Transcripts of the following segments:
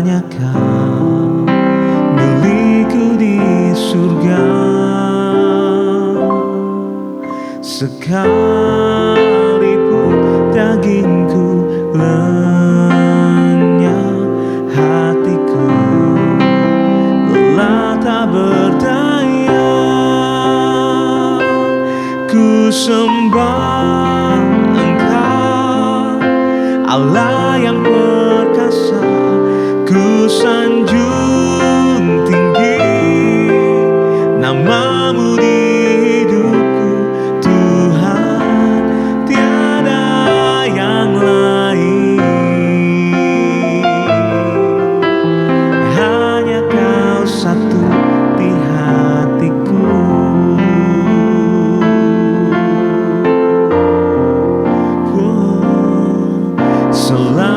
hanya Kau milikku di surga. Sekalipun dagingku lenyap, hatiku lelah tak berdaya. Ku sembah Engkau, Allah yang perkasa. Ku sanjung tinggi nama-Mu di hidupku, Tuhan, tiada yang lain. Hanya Kau satu di hatiku. Selain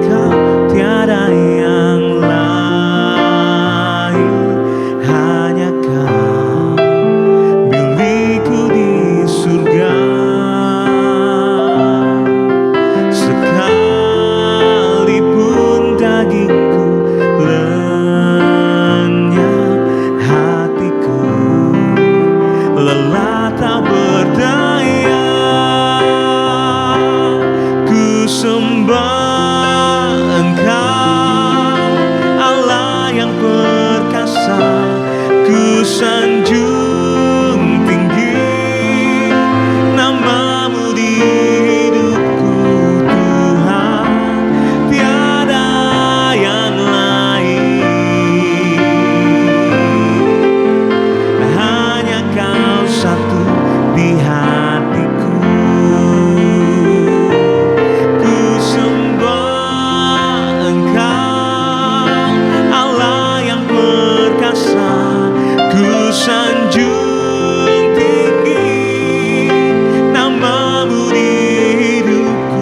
Kau tiada yang lain. Hanya Kau milikku di surga. Sekalipun dagingku lenyap, hatiku lelah tak berdaya. Ku sembah Engkau, Allah yang perkasa. Ku sanjung tinggi nama-Mu di hidupku, Tuhan, tiada yang lain. Hanya Kau satu di hatiku. Ku sembah Engkau, Allah yang perkasa. Ku sanjung tinggi nama-Mu di hidupku,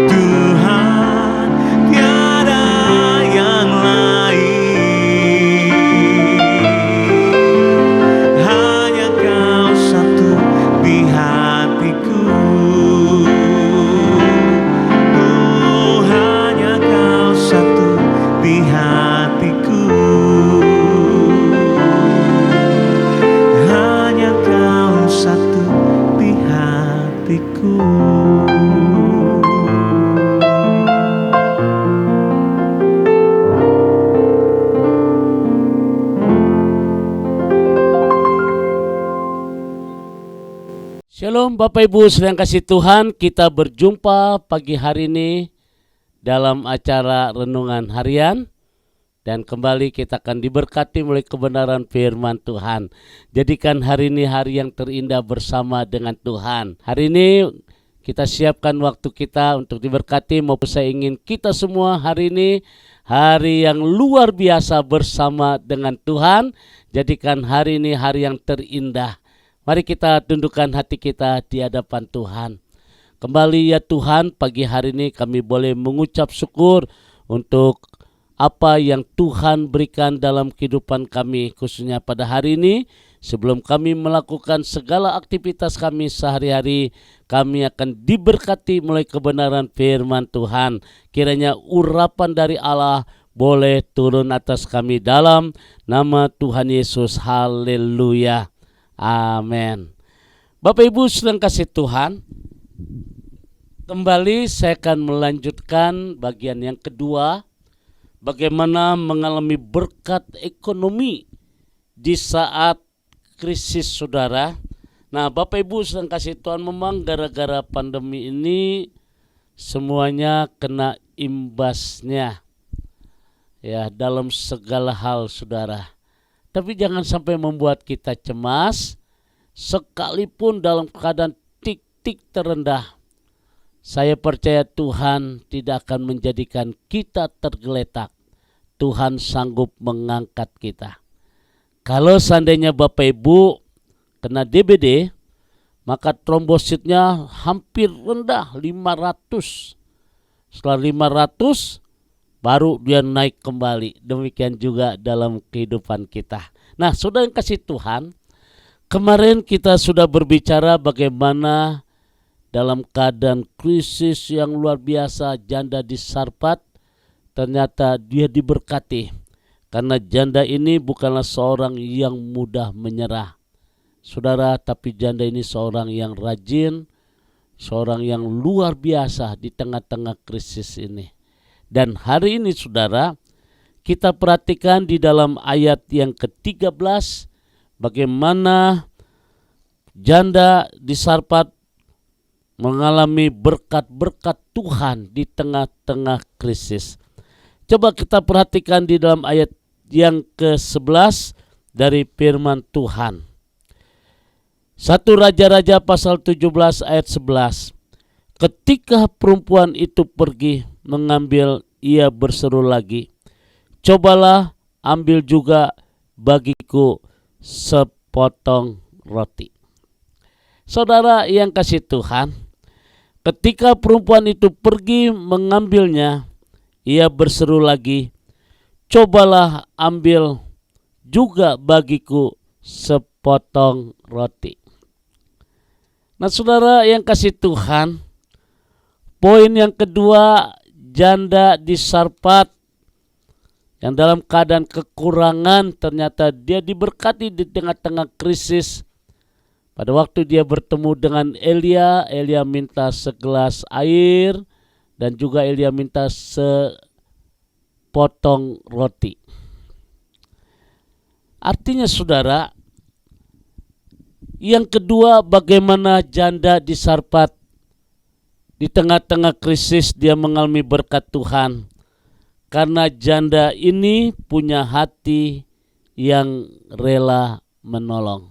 Tuhan, tiada yang lain. Hanya Kau satu di hatiku. Oh, hanya Kau satu di hatiku. Hanya Kau satu di hatiku. Shalom Bapak Ibu sedang kasih Tuhan, kita berjumpa pagi hari ini dalam acara Renungan Harian. Dan kembali kita akan diberkati oleh kebenaran firman Tuhan. Jadikan hari ini hari yang terindah bersama dengan Tuhan. Hari ini kita siapkan waktu kita untuk diberkati. Maupun saya ingin kita semua hari ini hari yang luar biasa bersama dengan Tuhan. Jadikan hari ini hari yang terindah. Mari kita tundukkan hati kita di hadapan Tuhan. Kembali ya Tuhan, pagi hari ini kami boleh mengucap syukur untuk apa yang Tuhan berikan dalam kehidupan kami, khususnya pada hari ini. Sebelum kami melakukan segala aktivitas kami sehari-hari, kami akan diberkati melalui kebenaran firman Tuhan. Kiranya urapan dari Allah boleh turun atas kami dalam nama Tuhan Yesus. Haleluya. Amin. Bapak Ibu sedang kasih Tuhan, kembali saya akan melanjutkan bagian yang kedua, bagaimana mengalami berkat ekonomi di saat krisis saudara. Nah Bapak Ibu sedang kasih Tuhan, memang gara-gara pandemi ini semuanya kena imbasnya ya dalam segala hal saudara. Tapi jangan sampai membuat kita cemas, sekalipun dalam keadaan titik terendah. Saya percaya Tuhan tidak akan menjadikan kita tergeletak. Tuhan sanggup mengangkat kita. Kalau seandainya Bapak Ibu kena DBD, maka trombositnya hampir rendah 500. Setelah 500 baru dia naik kembali. Demikian juga dalam kehidupan kita. Nah, saudara yang kasih Tuhan, kemarin kita sudah berbicara bagaimana dalam keadaan krisis yang luar biasa, janda di Sarfat ternyata dia diberkati. Karena janda ini bukanlah seorang yang mudah menyerah, saudara, tapi janda ini seorang yang rajin, seorang yang luar biasa di tengah-tengah krisis ini. Dan hari ini saudara, kita perhatikan di dalam ayat yang ke-13 bagaimana janda di Sarfat mengalami berkat-berkat Tuhan di tengah-tengah krisis. Coba kita perhatikan di dalam ayat yang ke-11 dari firman Tuhan. 1 Raja-Raja pasal 17 ayat 11. Ketika perempuan itu pergi mengambil, ia berseru lagi, cobalah ambil juga bagiku sepotong roti. Saudara yang kasih Tuhan, ketika perempuan itu pergi mengambilnya, ia berseru lagi, cobalah ambil juga bagiku sepotong roti. Nah saudara yang kasih Tuhan, poin yang kedua, janda di Sarfat yang dalam keadaan kekurangan, ternyata dia diberkati di tengah-tengah krisis. Pada waktu dia bertemu dengan Elia, Elia minta segelas air dan juga Elia minta sepotong roti. Artinya saudara, yang kedua, bagaimana janda di Sarfat di tengah-tengah krisis dia mengalami berkat Tuhan. Karena janda ini punya hati yang rela menolong.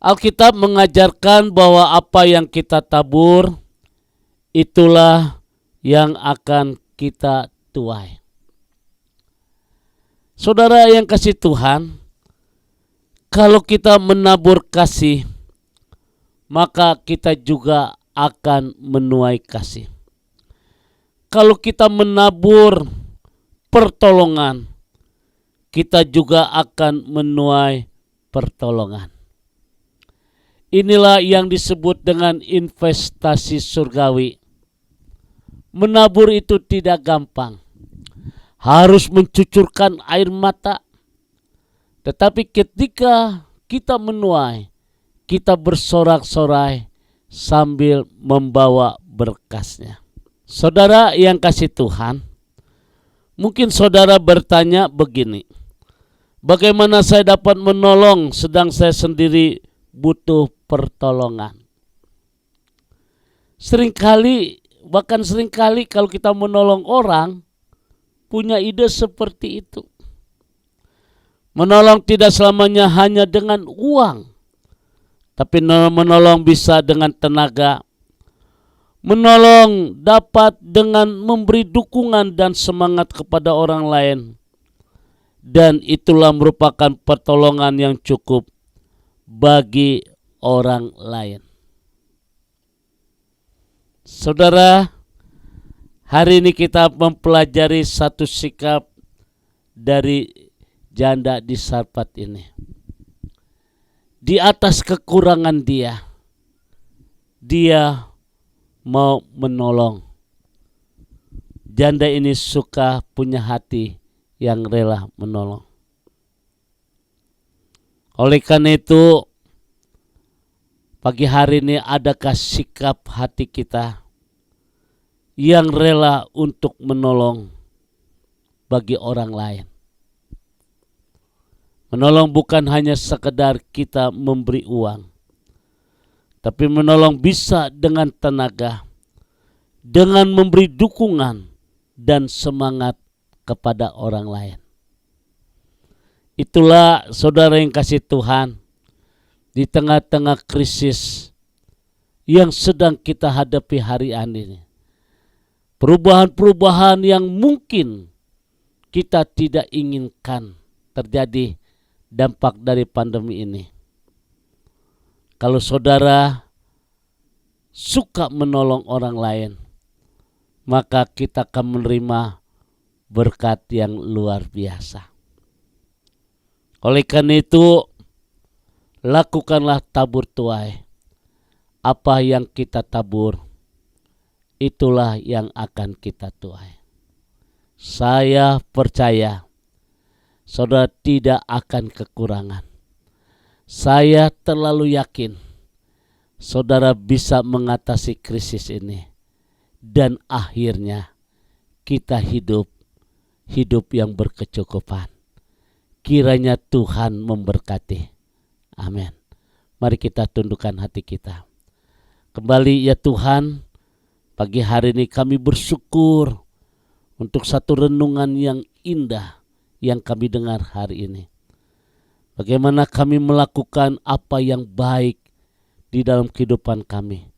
Alkitab mengajarkan bahwa apa yang kita tabur, itulah yang akan kita tuai. Saudara yang kasih Tuhan, kalau kita menabur kasih, maka kita juga akan menuai kasih. Kalau kita menabur pertolongan, kita juga akan menuai pertolongan. Inilah yang disebut dengan investasi surgawi. Menabur itu tidak gampang. Harus mencucurkan air mata. Tetapi ketika kita menuai, kita bersorak-sorai sambil membawa berkasnya. Saudara yang kasih Tuhan, mungkin saudara bertanya begini, bagaimana saya dapat menolong sedang saya sendiri butuh pertolongan? Seringkali kalau kita menolong orang, punya ide seperti itu. Menolong tidak selamanya hanya dengan uang, tapi menolong bisa dengan tenaga. Menolong dapat dengan memberi dukungan dan semangat kepada orang lain. Dan itulah merupakan pertolongan yang cukup bagi orang lain. Saudara, hari ini kita mempelajari satu sikap dari janda di Sarfat ini. Di atas kekurangan dia mau menolong. Janda ini suka punya hati yang rela menolong. Oleh karena itu, pagi hari ini adakah sikap hati kita yang rela untuk menolong bagi orang lain? Menolong bukan hanya sekedar kita memberi uang, tapi menolong bisa dengan tenaga, dengan memberi dukungan dan semangat kepada orang lain. Itulah saudara yang kasih Tuhan, di tengah-tengah krisis yang sedang kita hadapi hari ini. Perubahan-perubahan yang mungkin kita tidak inginkan terjadi dampak dari pandemi ini. Kalau saudara suka menolong orang lain, maka kita akan menerima berkat yang luar biasa. Oleh karena itu, lakukanlah tabur tuai. Apa yang kita tabur, itulah yang akan kita tuai. Saya percaya saudara tidak akan kekurangan. Saya terlalu yakin saudara bisa mengatasi krisis ini. Dan akhirnya kita hidup yang berkecukupan. Kiranya Tuhan memberkati. Amin. Mari kita tundukkan hati kita. Kembali ya Tuhan, pagi hari ini kami bersyukur untuk satu renungan yang indah yang kami dengar hari ini. Bagaimana kami melakukan apa yang baik di dalam kehidupan kami.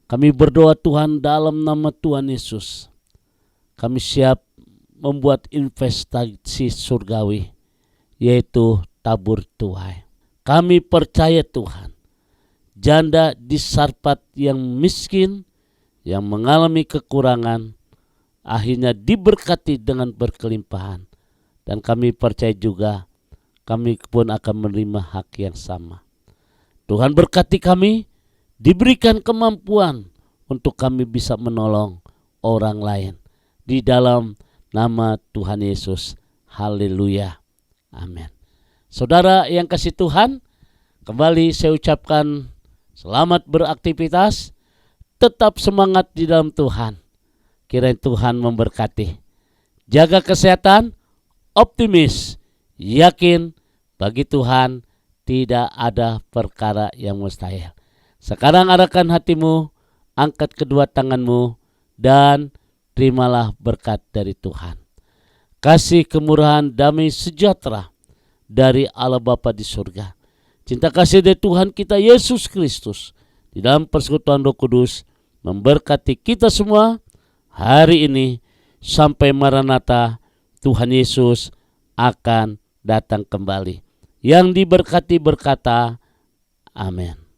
Kami berdoa Tuhan dalam nama Tuhan Yesus. Kami siap membuat investasi surgawi, yaitu tabur tuai. Kami percaya Tuhan, janda di Sarpat yang miskin, yang mengalami kekurangan, akhirnya diberkati dengan berkelimpahan. Dan kami percaya juga, kami pun akan menerima hak yang sama. Tuhan berkati kami, diberikan kemampuan untuk kami bisa menolong orang lain. Di dalam nama Tuhan Yesus. Haleluya. Amin. Saudara yang kasih Tuhan, kembali saya ucapkan selamat beraktivitas. Tetap semangat di dalam Tuhan. Kiranya Tuhan memberkati. Jaga kesehatan, optimis, yakin bagi Tuhan tidak ada perkara yang mustahil. Sekarang arahkan hatimu, angkat kedua tanganmu, dan terimalah berkat dari Tuhan. Kasih, kemurahan, damai, sejahtera dari Allah Bapa di surga. Cinta kasih dari Tuhan kita Yesus Kristus di dalam persekutuan Roh Kudus memberkati kita semua hari ini sampai Maranatha. Tuhan Yesus akan datang kembali. Yang diberkati berkata, amin.